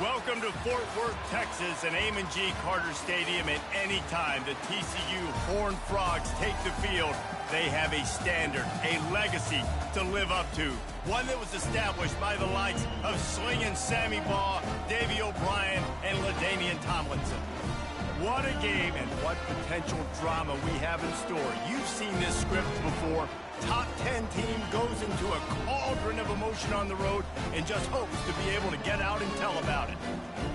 Welcome to Fort Worth, Texas, and Amon G. Carter Stadium. And anytime the TCU Horned Frogs take the field, they have a standard, a legacy to live up to. One that was established by the likes of Slingin' Sammy Baugh, Davey O'Brien, and LaDainian Tomlinson. What a game and what potential drama we have in store. You've seen this script before. Top 10 team goes into a cauldron of emotion on the road and just hopes to be able to get out and tell about it.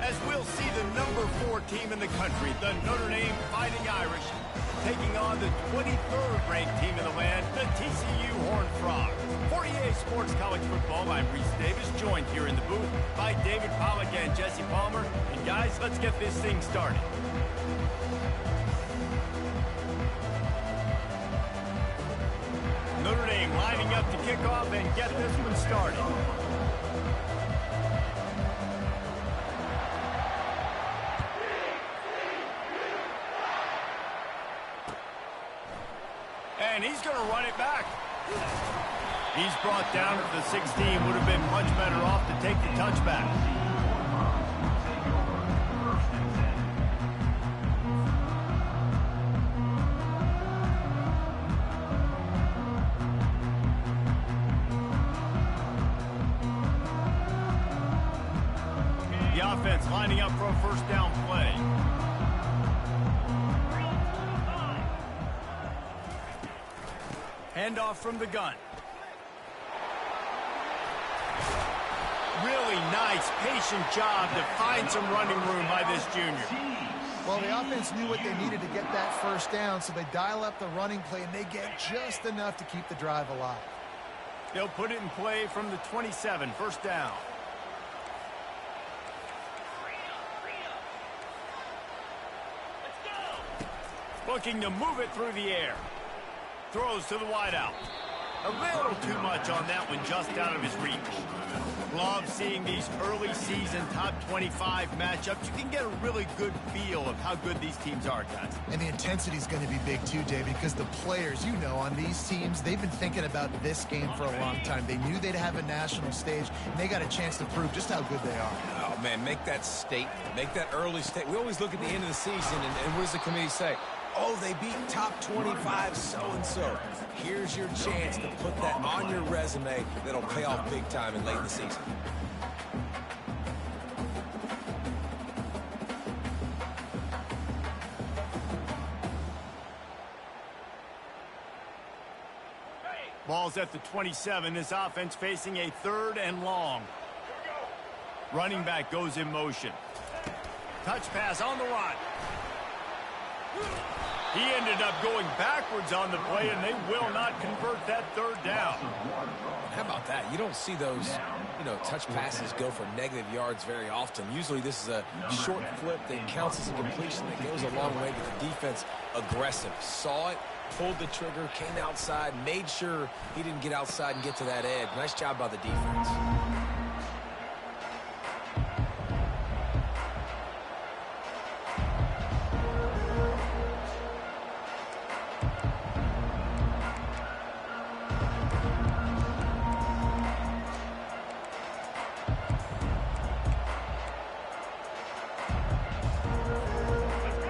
As we'll see the number 4 team in the country, the Notre Dame Fighting Irish, taking on the 23rd ranked team in the land, the TCU Horned Frogs. For EA Sports College Football, I'm Reese Davis, joined here in the booth by David Pollack and Jesse Palmer. And guys, let's get this thing started. Notre Dame lining up to kick off and get this one started. And he's going to run it back. He's brought down to the 16. Would have been much better off to take the touchback. The offense lining up for a first down play. Handoff from the gun. Really nice, patient job to find some running room by this junior. Well, the offense knew what they needed to get that first down, so they dial up the running play, and they get just enough to keep the drive alive. They'll put it in play from the 27, first down. Looking to move it through the air. Throws to the wideout. A little too much on that one, just out of his reach. Love seeing these early season top 25 matchups. You can get a really good feel of how good these teams are, guys. And the intensity is going to be big too, David, because the players, you know, on these teams, they've been thinking about this game for a long time. They knew they'd have a national stage, and they got a chance to prove just how good they are. Oh, man, make that statement. Make that early statement. We always look at the end of the season, and what does the committee say? Oh, they beat top 25 so-and-so. Here's your chance to put that on your resume that'll pay off big time in late in the season. Ball's at the 27. This offense facing a 3rd and long. Running back goes in motion. Touch pass on the run. He ended up going backwards on the play, and they will not convert that 3rd down. How about that? You don't see those, touch passes go for negative yards very often. Usually this is a short flip that counts as a completion that goes a long way, but the defense aggressive. Saw it, pulled the trigger, came outside, made sure he didn't get outside and get to that edge. Nice job by the defense.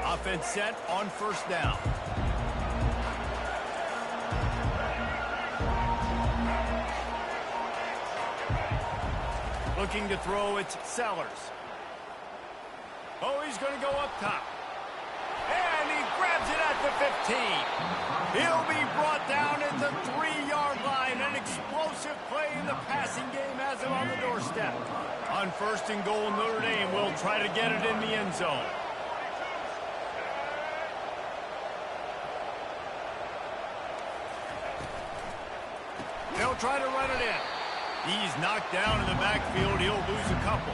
Offense set on first down. Looking to throw, it's Sellers. Oh, he's going to go up top. And he grabs it at the 15. He'll be brought down at the 3-yard line. An explosive play in the passing game has him on the doorstep. On first and goal, Notre Dame will try to get it in the end zone. They'll try to run it in. He's knocked down in the backfield. He'll lose a couple.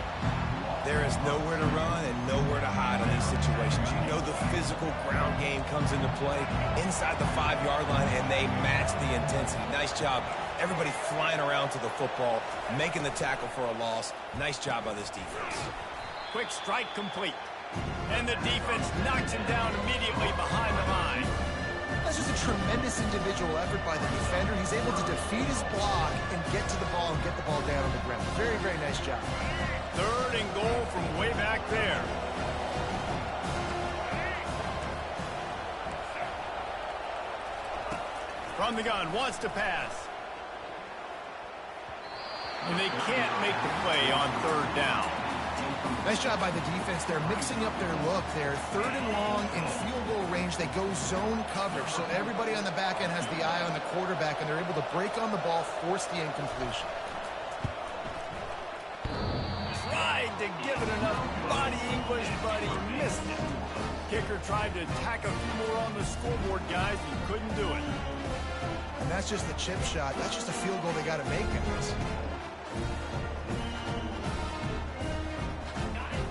There is nowhere to run and nowhere to hide in these situations. You know the physical ground game comes into play inside the 5-yard line, and they match the intensity. Nice job. Everybody flying around to the football, making the tackle for a loss. Nice job by this defense. Quick strike complete. And the defense knocks him down immediately behind the line. That's just a tremendous individual effort by the defender. He's able to defeat his block and get to the ball and get the ball down on the ground. Very, very nice job. 3rd and goal from way back there. From the gun, wants to pass. And they can't make the play on 3rd down. Nice job by the defense. They're mixing up their look. They're 3rd and long in field goal range. They go zone coverage, so everybody on the back end has the eye on the quarterback, and they're able to break on the ball, force the incompletion. Tried to give it enough body English, but he missed it. Kicker tried to tack a few more on the scoreboard, guys. He couldn't do it. And that's just the chip shot. That's just a field goal they got to make in this.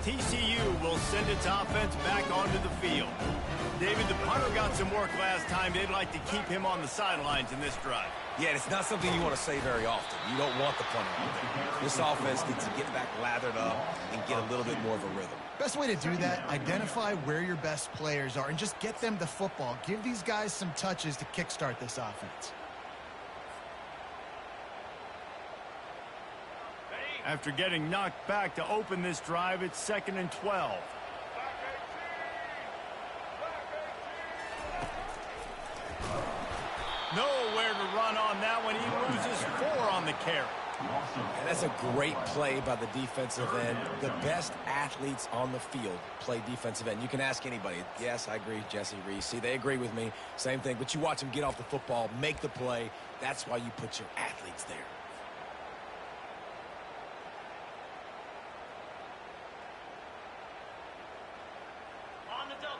TCU will send its offense back onto the field. David, the punter got some work last time. They'd like to keep him on the sidelines in this drive. Yeah, it's not something you want to say very often. You don't want the punter out there. This offense needs to get back lathered up and get a little bit more of a rhythm. Best way to do that, identify where your best players are and just get them the football. Give these guys some touches to kickstart this offense. After getting knocked back to open this drive, it's 2nd and 12. Nowhere to run on that one. He loses 4 on the carry. And that's a great play by the defensive end. The best athletes on the field play defensive end. You can ask anybody. Yes, I agree, Jesse Reese. See, they agree with me. Same thing. But you watch them get off the football, make the play. That's why you put your athletes there.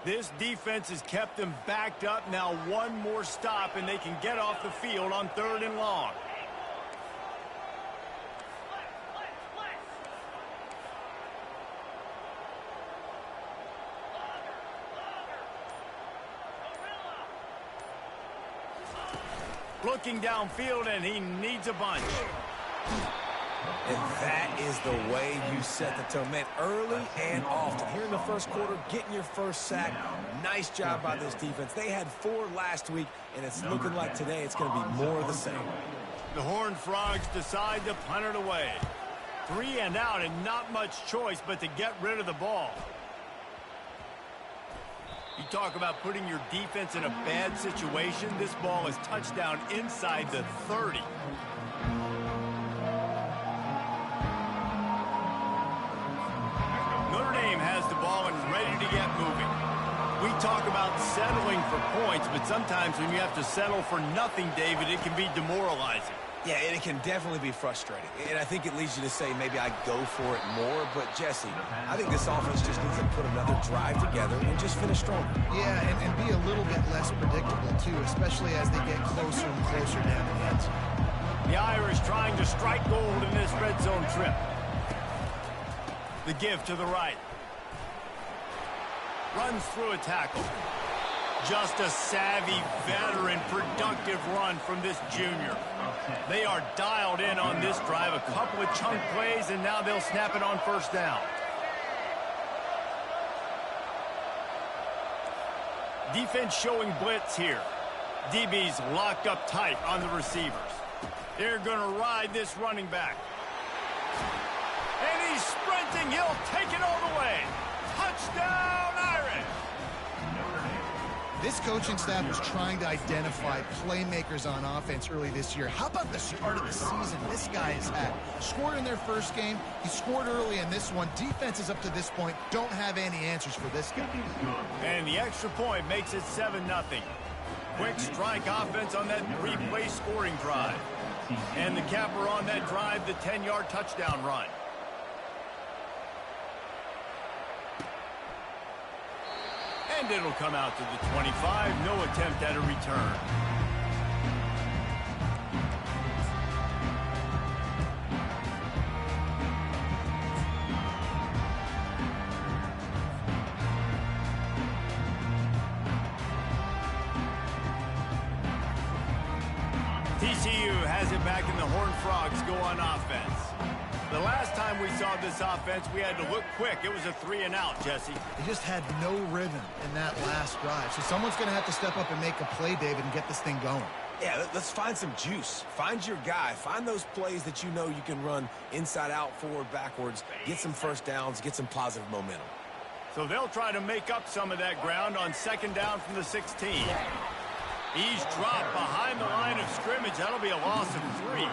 This defense has kept them backed up. Now one more stop, and they can get off the field on 3rd and long. Looking downfield, and he needs a bunch. And that is the way you set the tone. Man, early and often. Here in the first quarter, getting your first sack. Nice job by this defense. They had 4 last week, and it's looking like today it's going to be more of the same. The Horned Frogs decide to punt it away. 3 and out, and not much choice but to get rid of the ball. You talk about putting your defense in a bad situation. This ball is touchdown inside the 30. Notre Dame has the ball and ready to get moving. We talk about settling for points, but sometimes when you have to settle for nothing, David, it can be demoralizing. Yeah, and it can definitely be frustrating. And I think it leads you to say maybe I go for it more. But, Jesse, I think this offense just needs to put another drive together and just finish stronger. Yeah, and be a little bit less predictable, too, especially as they get closer and closer down the end zone. The Irish trying to strike gold in this red zone trip. The give to the right. Runs through a tackle. Just a savvy, veteran, productive run from this junior. They are dialed in on this drive. A couple of chunk plays, and now they'll snap it on 1st down. Defense showing blitz here. DB's locked up tight on the receivers. They're going to ride this running back. And he's sprinting. He'll take it all the way. Touchdown, Irish! This coaching staff was trying to identify playmakers on offense early this year. How about the start of the season this guy has had? Scored in their first game. He scored early in this one. Defenses up to this point don't have any answers for this guy. And the extra point makes it 7-0. Quick strike offense on that 3-play scoring drive. And the capper on that drive, the 10-yard touchdown run. And it'll come out to the 25. No attempt at a return. TCU has it back, and the Horned Frogs go on offense. The last time we saw this offense, we had to look quick. It was a 3-and-out, Jesse. They just had no rhythm in that last drive. So someone's going to have to step up and make a play, David, and get this thing going. Yeah, let's find some juice. Find your guy. Find those plays that you know you can run inside out, forward, backwards, get some first downs, get some positive momentum. So they'll try to make up some of that ground on second down from the 16. He's dropped behind the line of scrimmage. That'll be a loss of 3.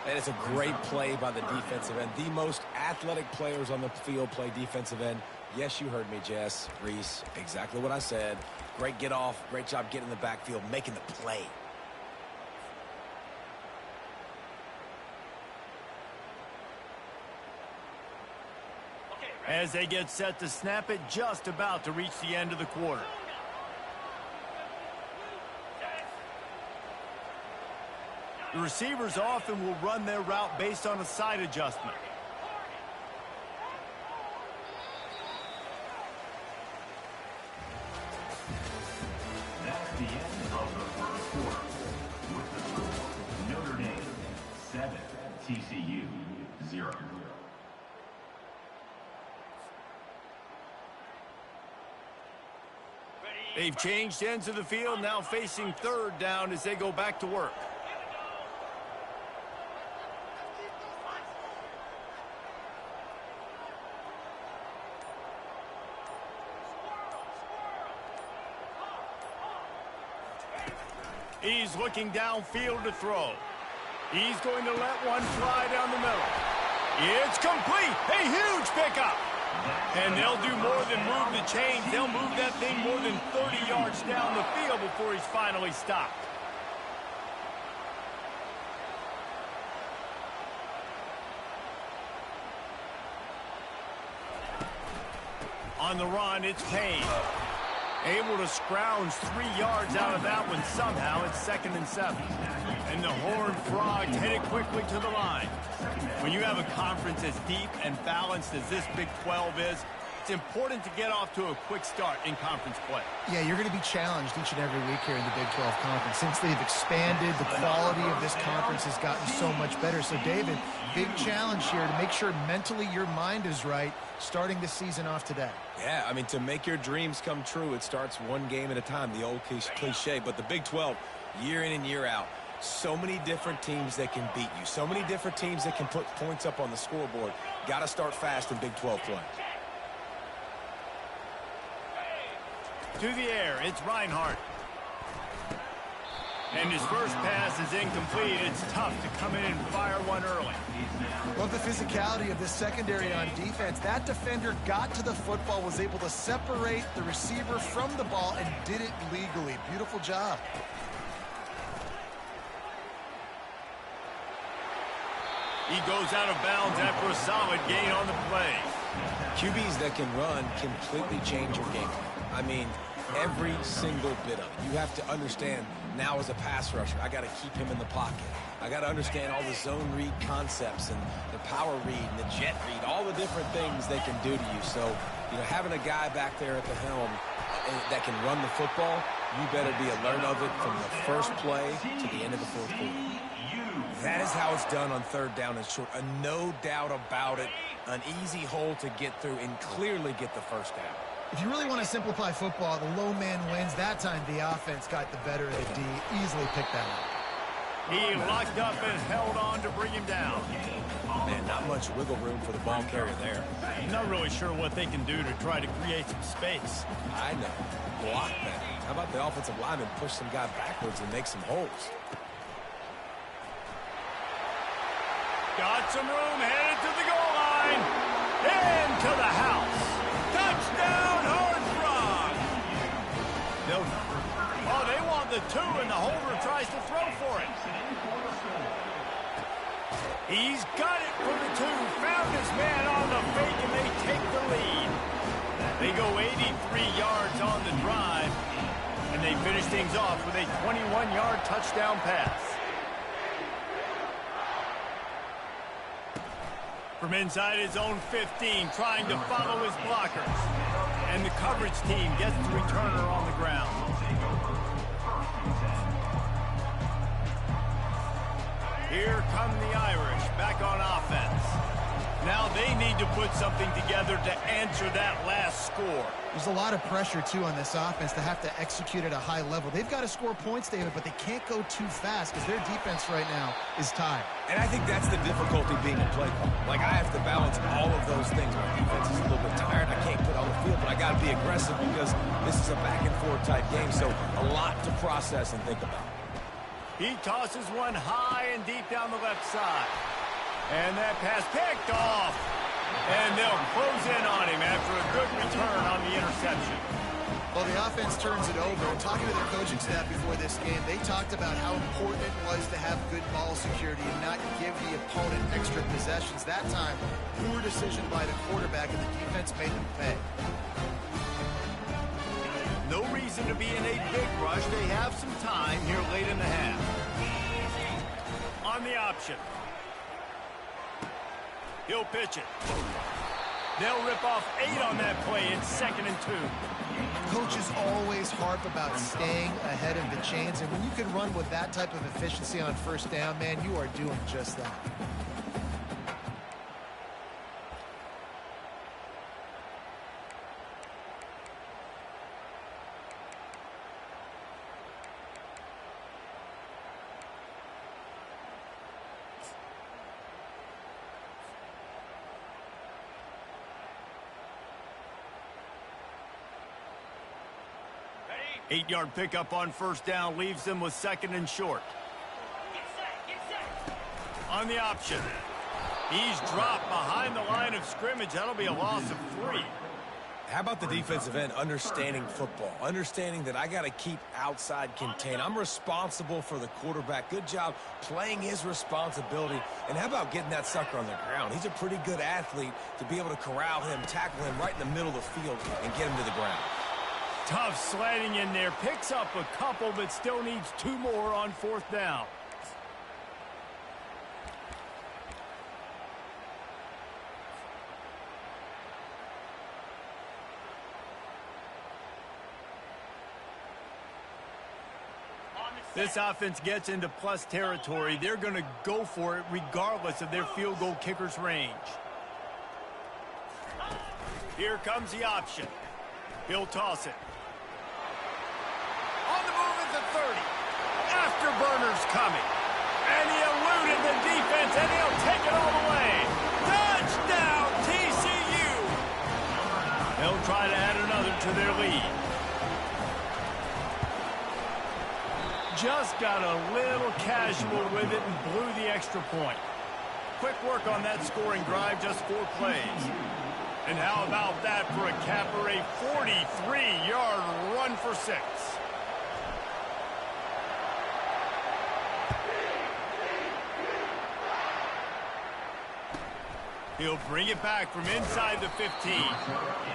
And it's a great play by the defensive end. The most athletic players on the field play defensive end. Yes, you heard me, Jess, Reese. Exactly what I said. Great get off. Great job getting in the backfield, making the play. As they get set to snap it, just about to reach the end of the quarter. The receivers often will run their route based on a side adjustment. That's the end of the first quarter. With the score, Notre Dame 7, TCU 0. They've changed ends of the field, now facing third down as they go back to work. He's looking downfield to throw. He's going to let one fly down the middle. It's complete. A huge pickup. And they'll do more than move the chains. They'll move that thing more than 30 yards down the field before he's finally stopped. On the run, it's Payne. Able to scrounge 3 yards out of that one somehow. It's 2nd and 7. And the Horned Frogs headed quickly to the line. When you have a conference as deep and balanced as this Big 12 is, it's important to get off to a quick start in conference play. Yeah, you're going to be challenged each and every week here in the Big 12 Conference. Since they've expanded, the quality of this conference has gotten so much better. So, David, big challenge here to make sure mentally your mind is right starting the season off today. Yeah, I mean, to make your dreams come true, it starts one game at a time, the old cliche. But the Big 12, year in and year out, so many different teams that can beat you, so many different teams that can put points up on the scoreboard. Got to start fast in Big 12 play. To the air, it's Reinhardt. And his first pass is incomplete. It's tough to come in and fire one early. Love the physicality of this secondary on defense. That defender got to the football, was able to separate the receiver from the ball, and did it legally. Beautiful job. He goes out of bounds after a solid gain on the play. QBs that can run completely change your game. I mean, every single bit of it. You have to understand now as a pass rusher, I got to keep him in the pocket. I got to understand all the zone read concepts and the power read and the jet read, all the different things they can do to you. So, you know, having a guy back there at the helm that can run the football, you better be alert of it from the first play to the end of the fourth quarter. That is how it's done on third down and short. No doubt about it. An easy hole to get through and clearly get the first down. If you really want to simplify football, the low man wins. That time the offense got the better of the D. Easily picked that up. He locked up and held on to bring him down. Man, not much wiggle room for the ball carrier there. I'm not really sure what they can do to try to create some space. I know. Block that. How about the offensive lineman push some guy backwards and make some holes? Got some room, headed to the goal line. Into the house. Touchdown, Horned Frogs. Oh, they want the 2, and the holder tries to throw for it. He's got it for the 2. Found his man on the fake, and they take the lead. They go 83 yards on the drive, and they finish things off with a 21-yard touchdown pass. From inside his own 15, trying to follow his blockers. And the coverage team gets the returner on the ground. Here come the Irish back on offense. Now they need to put something together to answer that last score. There's a lot of pressure, too, on this offense to have to execute at a high level. They've got to score points, David, but they can't go too fast because their defense right now is tied. And I think that's the difficulty being a play caller. Like, I have to balance all of those things. My defense is a little bit tired. I can't put on the field, but I got to be aggressive because this is a back-and-forth type game, so a lot to process and think about. He tosses one high and deep down the left side. And that pass picked off. And they'll close in on him after a good return on the interception. Well, the offense turns it over. And talking to their coaching staff before this game, they talked about how important it was to have good ball security and not give the opponent extra possessions. That time, poor decision by the quarterback, and the defense made them pay. No reason to be in a big rush. They have some time here late in the half. On the option. He'll pitch it. They'll rip off 8 on that play in 2nd and 2. Coaches always harp about staying ahead of the chains, and when you can run with that type of efficiency on first down, man, you are doing just that. Eight-yard pickup on first down leaves them with 2nd and short. On the option. He's dropped behind the line of scrimmage. That'll be a loss of 3. How about the defensive end understanding football, understanding that I got to keep outside contain. I'm responsible for the quarterback. Good job playing his responsibility. And how about getting that sucker on the ground? He's a pretty good athlete to be able to corral him, tackle him right in the middle of the field, and get him to the ground. Tough sledding in there. Picks up a couple, but still needs 2 more on 4th down. This offense gets into plus territory. They're going to go for it regardless of their field goal kicker's range. Here comes the option. He'll toss it. On the move at the 30. Afterburner's coming. And he eluded the defense, and he'll take it all the way. Touchdown, TCU! They'll try to add another to their lead. Just got a little casual with it and blew the extra point. Quick work on that scoring drive, just 4 plays. And how about that for a capper, a 43-yard run for 6. He'll bring it back from inside the 15.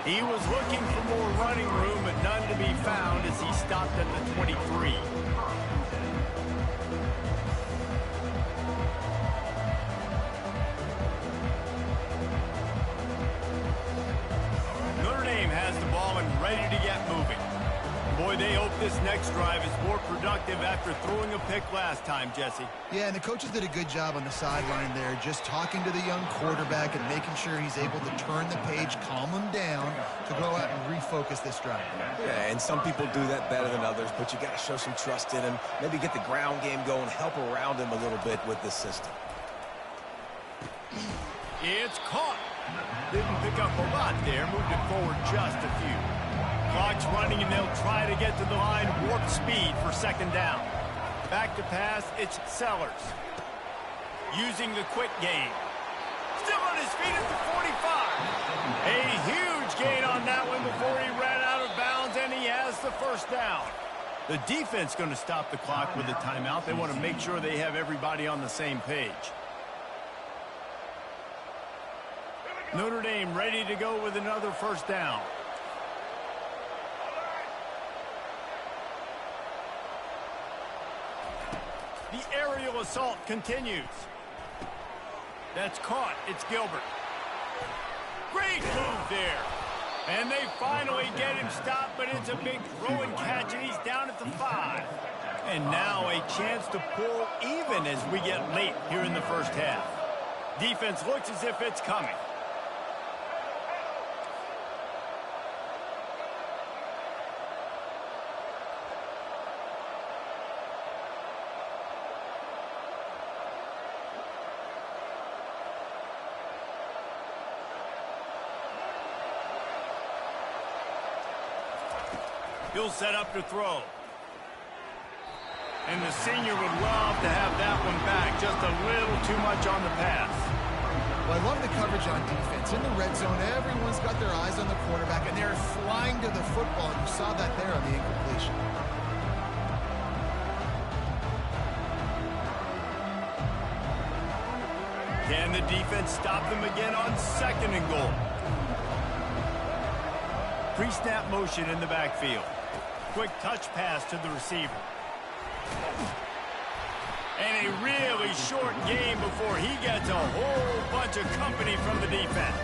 He was looking for more running room, but none to be found as he stopped at the 23. Has the ball and ready to get moving. Boy, they hope this next drive is more productive after throwing a pick last time, Jesse. Yeah, and the coaches did a good job on the sideline there, just talking to the young quarterback and making sure he's able to turn the page, calm him down, to go out and refocus this drive. Yeah, and some people do that better than others, but you got to show some trust in him, maybe get the ground game going, help around him a little bit with this system. It's caught. Didn't pick up a lot there. Moved it forward just a few. Clock's running, and they'll try to get to the line. Warp speed for 2nd down. Back to pass, it's Sellers. Using the quick game. Still on his feet at the 45. A huge gain on that one before he ran out of bounds, and he has the 1st down. The defense going to stop the clock with a timeout. They want to make sure they have everybody on the same page. Notre Dame ready to go with another 1st down. The aerial assault continues. That's caught. It's Gilbert. Great move there. And they finally get him stopped, but it's a big throw and catch, and he's down at the 5. And now a chance to pull even as we get late here in the 1st half. Defense looks as if it's coming. He'll set up to throw. And the senior would love to have that one back. Just a little too much on the pass. Well, I love the coverage on defense. In the red zone, everyone's got their eyes on the quarterback, and they're flying to the football. And you saw that there on the incompletion. Can the defense stop them again on 2nd and goal? Pre-snap motion in the backfield. Quick touch pass to the receiver. And a really short game before he gets a whole bunch of company from the defense.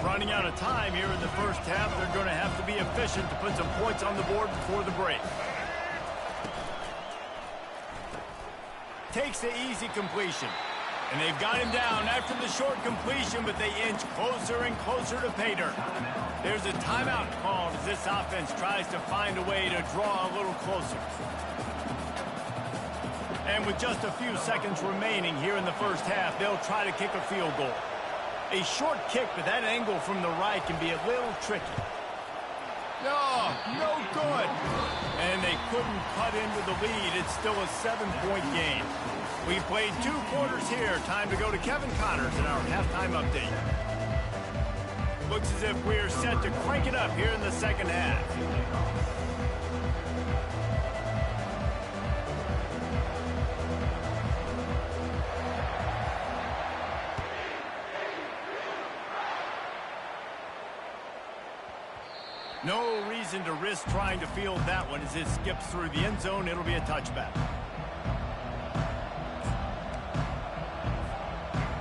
Running out of time here in the first half. They're going to have to be efficient to put some points on the board before the break. Takes the easy completion. And they've got him down after the short completion, but they inch closer and closer to pay dirt. There's a timeout called as this offense tries to find a way to draw a little closer. And with just a few seconds remaining here in the first half, they'll try to kick a field goal. A short kick, but that angle from the right can be a little tricky. No, no good. And they couldn't cut into the lead. It's still a 7-point game. We played 2 quarters here. Time to go to Kevin Connors in our halftime update. Looks as if we're set to crank it up here in the second half. No reason to risk trying to field that one as it skips through the end zone. It'll be a touchback.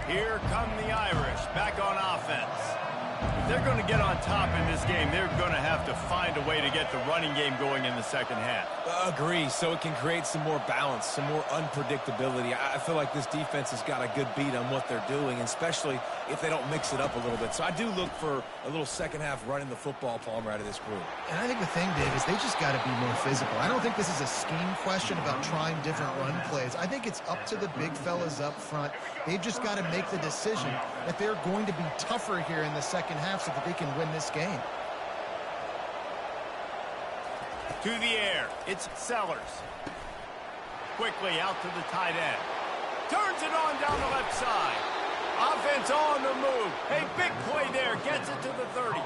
Here come the Irish back on offense. If they're going to get on top in this game, they're going to have to find a way to get the running game going in the second half. Agree, so it can create some more balance, some more unpredictability. I feel like this defense has got a good beat on what they're doing, especially if they don't mix it up a little bit. So I do look for a little second half running the football, Palmer, out of this group. And I think the thing, Dave, is they just got to be more physical. I don't think this is a scheme question about trying different run plays. I think it's up to the big fellas up front. They've just got to make the decision that they're going to be tougher here in the second half so that they can win this game. To the air, it's Sellers. Quickly out to the tight end. Turns it on down the left side. Offense on the move. A big play there. Gets it to the 30.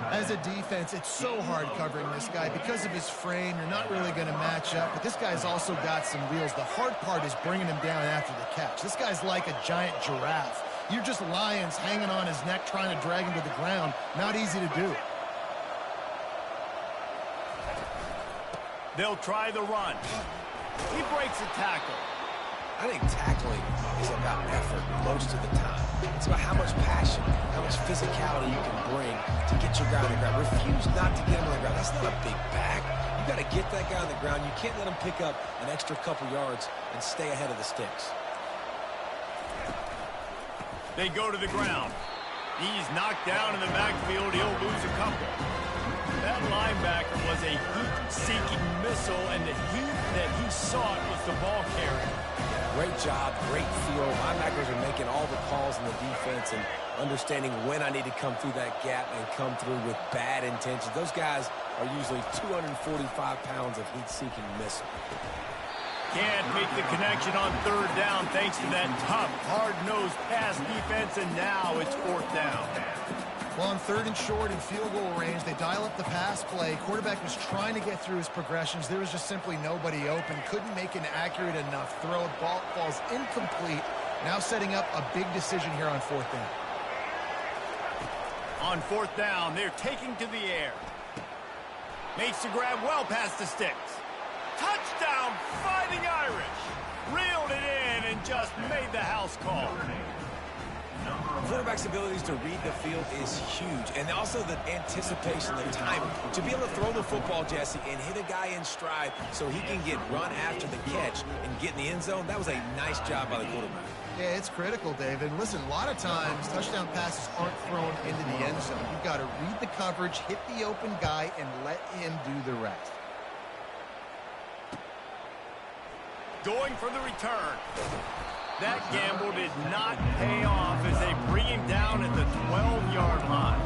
As a defense, it's so hard covering this guy. Because of his frame, you're not really going to match up. But this guy's also got some wheels. The hard part is bringing him down after the catch. This guy's like a giant giraffe. You're just lions hanging on his neck trying to drag him to the ground. Not easy to do. They'll try the run. He breaks a tackle. I think tackling is about effort most of the time. It's about how much passion, how much physicality you can bring to get your guy on the ground. Refuse not to get him on the ground. That's not a big back. You got to get that guy on the ground. You can't let him pick up an extra couple yards and stay ahead of the sticks. They go to the ground. He's knocked down in the backfield. He'll lose a couple. That linebacker was a heat-seeking missile, and the heat that he sought was the ball carrier. Great job, great feel. Linebackers are making all the calls in the defense and understanding when I need to come through that gap and come through with bad intentions. Those guys are usually 245 pounds of heat-seeking missile. Can't make the connection on third down thanks to that tough, hard-nosed pass defense, and now it's fourth down. Well, on third and short in field goal range, they dial up the pass play. Quarterback was trying to get through his progressions. There was just simply nobody open. Couldn't make an accurate enough throw. Ball falls incomplete. Now setting up a big decision here on fourth down. On fourth down, they're taking to the air. Makes the grab well past the sticks. Touchdown, Fighting Irish. Reeled it in and just made the house call. The quarterback's abilities to read the field is huge, and also the anticipation, the timing. To be able to throw the football, Jesse, and hit a guy in stride so he can get run after the catch and get in the end zone, that was a nice job by the quarterback. Yeah, it's critical, David. Listen, a lot of times, touchdown passes aren't thrown into the end zone. You've got to read the coverage, hit the open guy, and let him do the rest. Going for the return. That gamble did not pay off as they bring him down at the 12-yard line.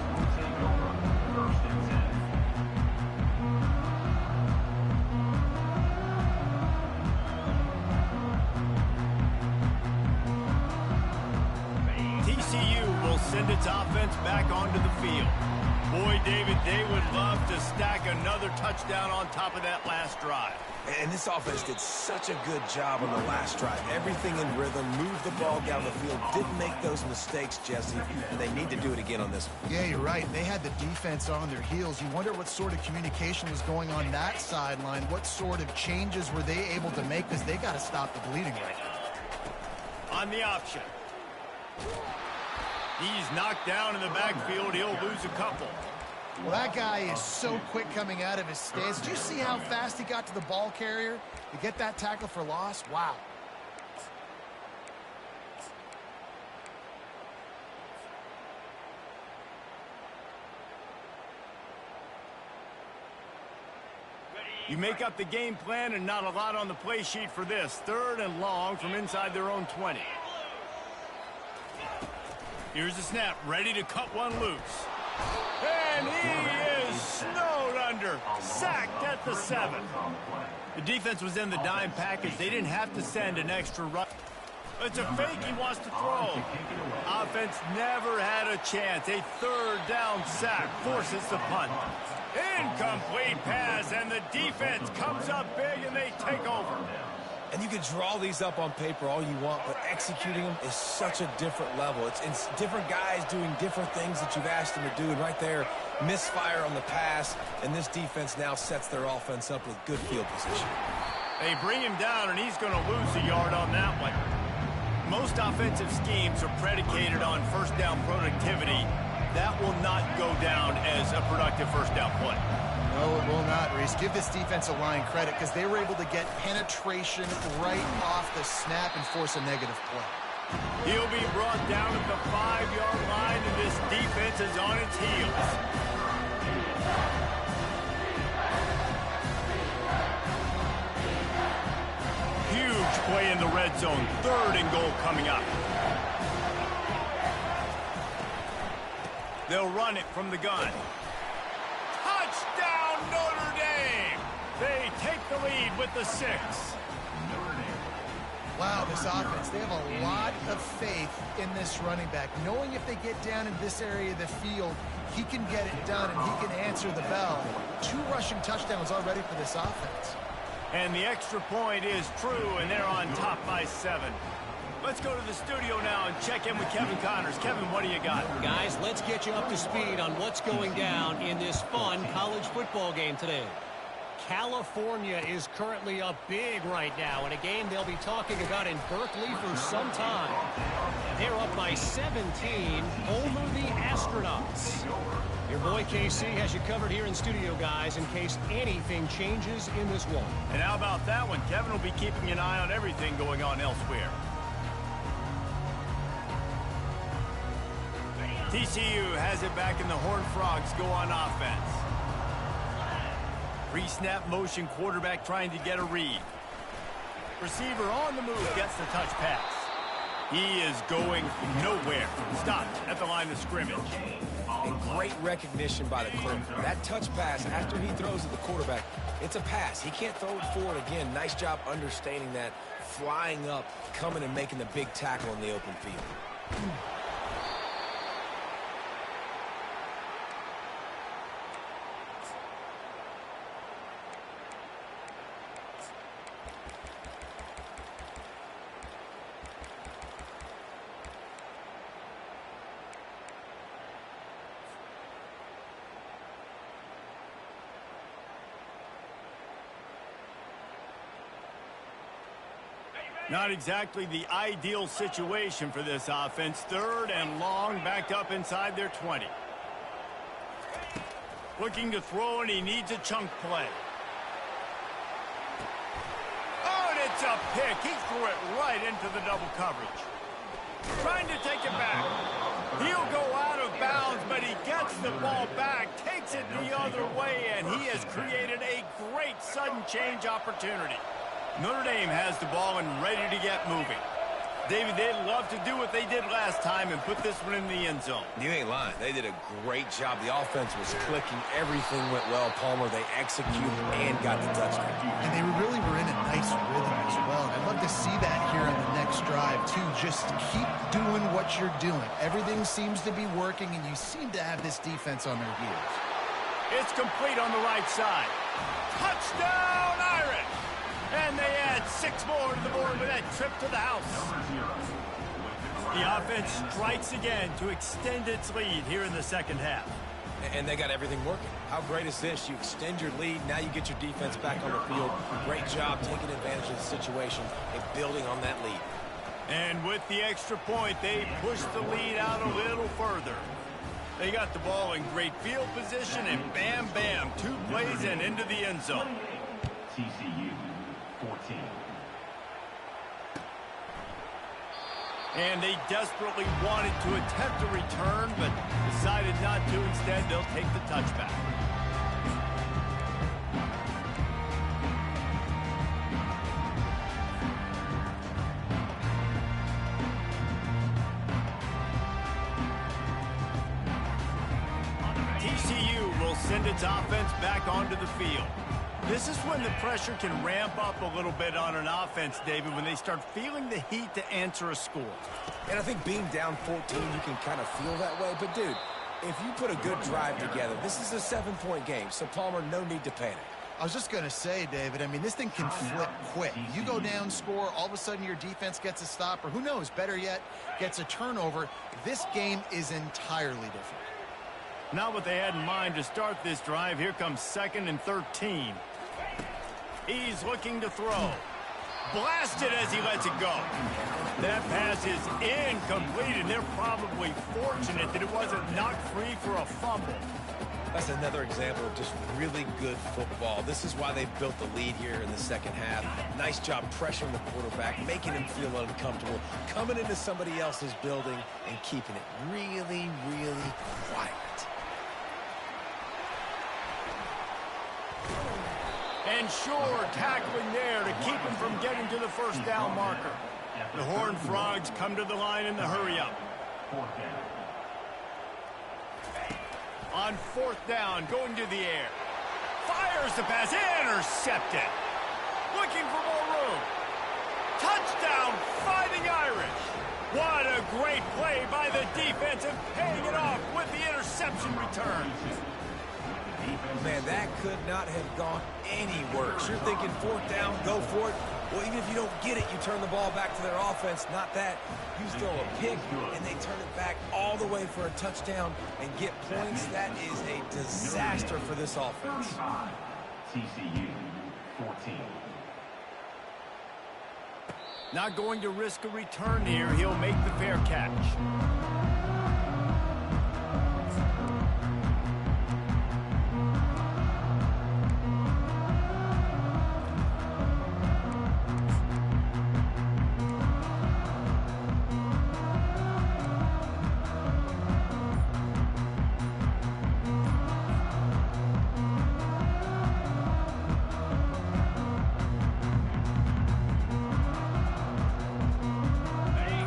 TCU will send its offense back onto the field. Boy, David, they would love to stack another touchdown on top of that last drive. And this offense did such a good job on the last drive. Everything in rhythm, moved the ball down the field, didn't make those mistakes, Jesse, and they need to do it again on this one. Yeah, you're right. They had the defense on their heels. You wonder what sort of communication was going on that sideline. What sort of changes were they able to make, because they got to stop the bleeding right now. On the option. He's knocked down in the backfield. He'll lose a couple. Well, that guy is so quick coming out of his stance. Did you see how fast he got to the ball carrier to get that tackle for loss? Wow. You make up the game plan and not a lot on the play sheet for this. 3rd and long from inside their own 20. Here's the snap, ready to cut one loose. And he is snowed under, sacked at the 7. The defense was in the dime package. They didn't have to send an extra run. It's a fake he wants to throw. Offense never had a chance. A 3rd down sack forces the punt. Incomplete pass, and the defense comes up big, and they take over. And you can draw these up on paper all you want, but executing them is such a different level. It's different guys doing different things that you've asked them to do, and right there, misfire on the pass, and this defense now sets their offense up with good field position. They bring him down, and he's going to lose a yard on that one. Most offensive schemes are predicated on first down productivity. That will not go down as a productive first down play. No, it will not, Reese. Give this defensive line credit, because they were able to get penetration right off the snap and force a negative play. He'll be brought down at the 5-yard line, and this defense is on its heels. Huge play in the red zone. 3rd and goal coming up. They'll run it from the gun. Touchdown, Notre Dame! They take the lead with the 6. Wow, this offense, they have a lot of faith in this running back, knowing if they get down in this area of the field, he can get it done and he can answer the bell. 2 rushing touchdowns already for this offense. And the extra point is true, and they're on top by 7. Let's go to the studio now and check in with Kevin Connors. Kevin, what do you got? Guys, let's get you up to speed on what's going down in this fun college football game today. California is currently up big right now in a game they'll be talking about in Berkeley for some time. They're up by 17 over the Astronauts. Your boy KC has you covered here in studio, guys, in case anything changes in this one. And how about that one? Kevin will be keeping an eye on everything going on elsewhere. TCU has it back, and the Horned Frogs go on offense. Pre-snap motion, quarterback trying to get a read. Receiver on the move, gets the touch pass. He is going nowhere. Stopped at the line of scrimmage. And great recognition by the clear. That touch pass, after he throws at the quarterback, it's a pass. He can't throw it forward again. Nice job understanding that, flying up, coming and making the big tackle in the open field. Not exactly the ideal situation for this offense. 3rd and long, backed up inside their 20. Looking to throw, and he needs a chunk play. Oh, and it's a pick. He threw it right into the double coverage. Trying to take it back. He'll go out of bounds, but he gets the ball back, takes it the other way, and he has created a great sudden change opportunity. Notre Dame has the ball and ready to get moving. David, they'd love to do what they did last time and put this one in the end zone. You ain't lying. They did a great job. The offense was clicking. Everything went well, Palmer. They executed and got the touchdown. And they really were in a nice rhythm as well. And I'd love to see that here on the next drive, too. Just keep doing what you're doing. Everything seems to be working, and you seem to have this defense on their heels. It's complete on the right side. Touchdown, Irish! And they add 6 more to the board with that trip to the house. The offense strikes again to extend its lead here in the second half. And they got everything working. How great is this? You extend your lead. Now you get your defense back on the field. Great job taking advantage of the situation and building on that lead. And with the extra point, they push the lead out a little further. They got the ball in great field position, and bam, bam, 2 plays and into the end zone. TCU 14. And they desperately wanted to attempt a return, but decided not to. Instead, they'll take the touchback. TCU will send its offense back onto the field. This is when the pressure can ramp up a little bit on an offense, David, when they start feeling the heat to answer a score. And I think being down 14, you can kind of feel that way. But, dude, if you put a good drive together, this is a 7-point game. So, Palmer, no need to panic. I was just going to say, David, I mean, this thing can flip quick. You go down, score, all of a sudden your defense gets a stop, or who knows, better yet, gets a turnover. This game is entirely different. Not what they had in mind to start this drive. Here comes 2nd and 13. He's looking to throw. Blasted as he lets it go. That pass is incomplete, and they're probably fortunate that it wasn't knocked free for a fumble. That's another example of just really good football. This is why they built the lead here in the second half. Nice job pressuring the quarterback, making him feel uncomfortable, coming into somebody else's building and keeping it really, really quiet. And sure, tackling there to keep him from getting to the first down marker. The Horned Frogs come to the line in the hurry-up. On 4th down, going to the air. Fires the pass, intercepted. Looking for more room. Touchdown, Fighting Irish. What a great play by the defense, and paying it off with the interception return. Man, that could not have gone any worse. You're thinking 4th down, go for it. Well, even if you don't get it, you turn the ball back to their offense. Not that. You throw a pick, and they turn it back all the way for a touchdown and get points. That is a disaster for this offense. TCU 14. Not going to risk a return here. He'll make the fair catch.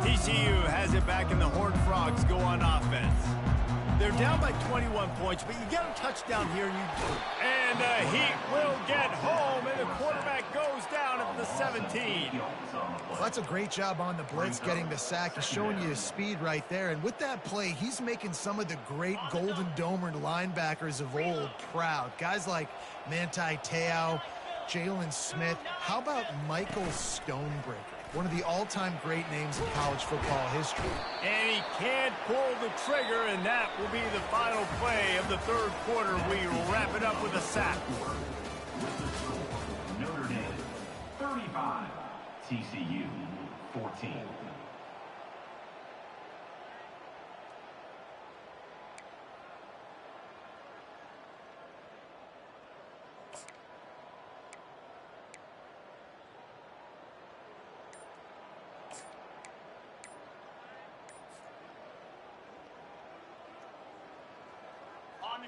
TCU has it back, and the Horned Frogs go on offense. They're down by 21 points, but you get a touchdown here, and you do. And the Heat will get home, and the quarterback goes down at the 17. Well, that's a great job on the blitz, getting the sack. He's showing you his speed right there. And with that play, he's making some of the great Golden Domer linebackers of old proud. Guys like Manti Te'o, Jalen Smith. How about Michael Stonebreaker? One of the all-time great names in college football history. And he can't pull the trigger, and that will be the final play of the 3rd quarter. We will wrap it up with a sack. Notre Dame 35, TCU 14.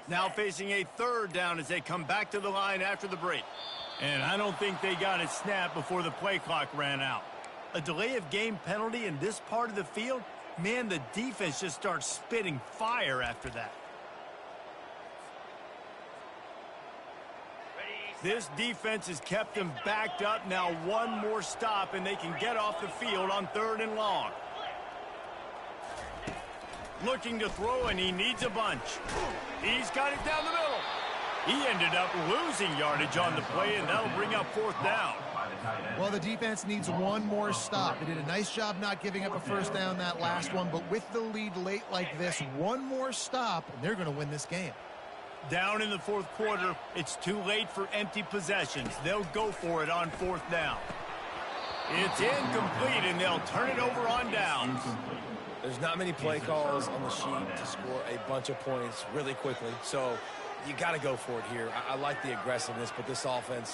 Now facing a third down as they come back to the line after the break. And I don't think they got it snapped before the play clock ran out. A delay of game penalty in this part of the field, man, the defense just starts spitting fire after that. This defense has kept them backed up. Now one more stop and they can get off the field on 3rd and long. Looking to throw, and he needs a bunch. He's got it down the middle. He ended up losing yardage on the play, and that'll bring up 4th down. Well, the defense needs one more stop. They did a nice job not giving up a first down that last one, but with the lead late like this, one more stop, and they're going to win this game. Down in the 4th quarter, it's too late for empty possessions. They'll go for it on 4th down. It's incomplete, and they'll turn it over on downs. There's not many play calls on the sheet to score a bunch of points really quickly, so you got to go for it here. I like the aggressiveness, but this offense